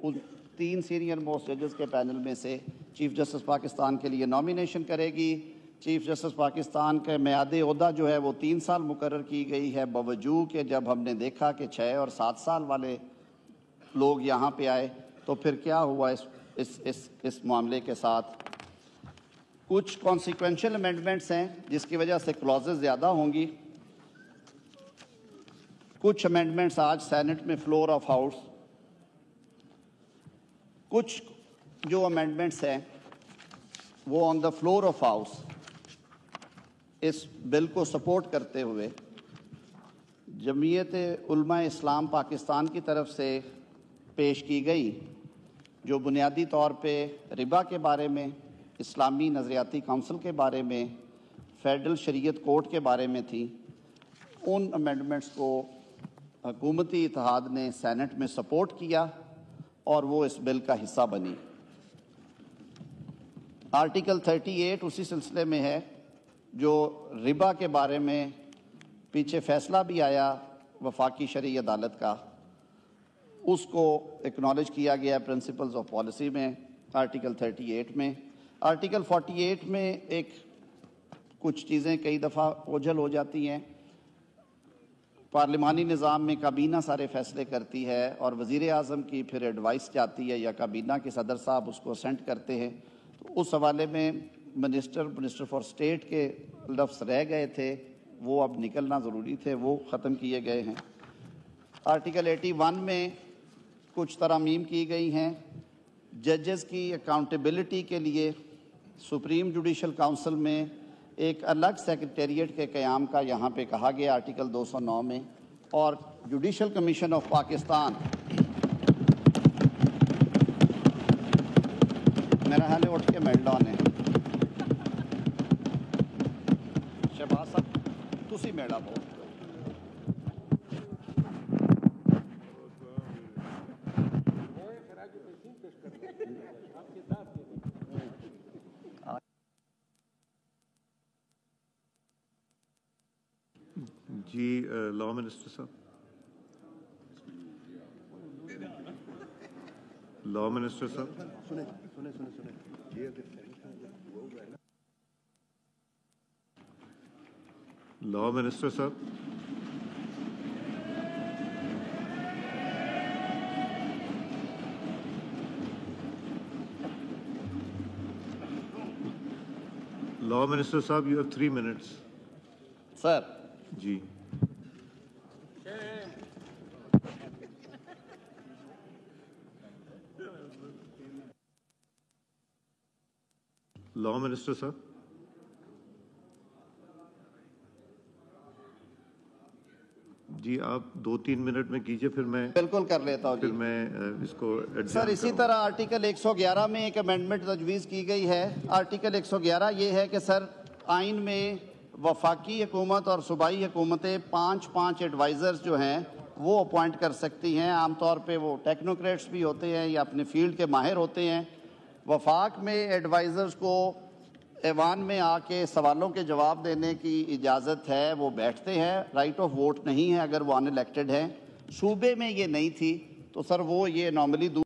ان 3 senior most ججز کے panel میں سے چیف جسٹس پاکستان کے لیے نامینیشن کرے گی۔ چیف جسٹس پاکستان کا میعاد عہدہ جو ہے وہ 3 سال مقرر کی گئی ہے، باوجود کہ جب ہم نے دیکھا کہ 6 اور 7 سال والے لوگ یہاں پہ آئے تو پھر کیا ہوا اس معاملے کے ساتھ۔ کچھ کانسیکوینشل امینڈمنٹس ہیں جس کی وجہ سے کلازز زیادہ ہوں گی۔ کچھ امینڈمنٹس آج سینٹ میں فلور آف ہاؤس، کچھ جو امینڈمنٹس ہیں وہ آن دا فلور آف ہاؤس اس بل کو سپورٹ کرتے ہوئے جمعیت علماء اسلام پاکستان کی طرف سے پیش کی گئی، جو بنیادی طور پہ ربا کے بارے میں، اسلامی نظریاتی کونسل کے بارے میں، فیڈرل شریعت کورٹ کے بارے میں تھی۔ ان امینڈمنٹس کو حکومتی اتحاد نے سینٹ میں سپورٹ کیا اور وہ اس بل کا حصہ بنی۔ آرٹیکل 38 اسی سلسلے میں ہے، جو ربا کے بارے میں پیچھے فیصلہ بھی آیا وفاقی شرعی عدالت کا، اس کو اکنالج کیا گیا پرنسپلز آف پالیسی میں آرٹیکل 38 میں۔ آرٹیکل 48 میں کچھ چیزیں کئی دفعہ اوجھل ہو جاتی ہیں۔ پارلیمانی نظام میں کابینہ سارے فیصلے کرتی ہے اور وزیر اعظم کی پھر ایڈوائس جاتی ہے یا کابینہ کے صدر صاحب اس کو اسینٹ کرتے ہیں، تو اس حوالے میں منسٹر فار اسٹیٹ کے لفظ رہ گئے تھے، وہ اب نکلنا ضروری تھے، وہ ختم کیے گئے ہیں۔ آرٹیکل 81 میں کچھ ترامیم کی گئی ہیں۔ ججز کی اکاؤنٹیبلٹی کے لیے سپریم جوڈیشل کونسل میں ایک الگ سیکریٹریٹ کے قیام کا یہاں پہ کہا گیا آرٹیکل 209 میں، اور جوڈیشل کمیشن آف پاکستان میرا حال اٹھ کے میلڈان ہے شہباز صاحب تسی میڑا بہت جی لا منسٹر صاحب، لا منسٹر صاحب، لا منسٹر صاحب، لا منسٹر صاحب یو ہیو 3 منٹس۔ سر جی لا منسٹر صاحب، جی آپ 2-3 منٹ میں کیجئے، پھر میں بالکل کر لیتا ہوں۔ پھر میں اس کو سر اسی طرح آرٹیکل 111 میں ایک امینڈمنٹ تجویز کی گئی ہے۔ آرٹیکل 111 یہ ہے کہ سر آئین میں وفاقی حکومت اور صوبائی حکومتیں 5 ایڈوائزرز جو ہیں وہ اپوائنٹ کر سکتی ہیں۔ عام طور پہ وہ ٹیکنوکریٹس بھی ہوتے ہیں یا اپنے فیلڈ کے ماہر ہوتے ہیں۔ وفاق میں ایڈوائزرز کو ایوان میں آ کے سوالوں کے جواب دینے کی اجازت ہے، وہ بیٹھتے ہیں، رائٹ آف ووٹ نہیں ہے اگر وہ ان الیکٹڈ ہیں۔ صوبے میں یہ نہیں تھی، تو سر وہ یہ نارملی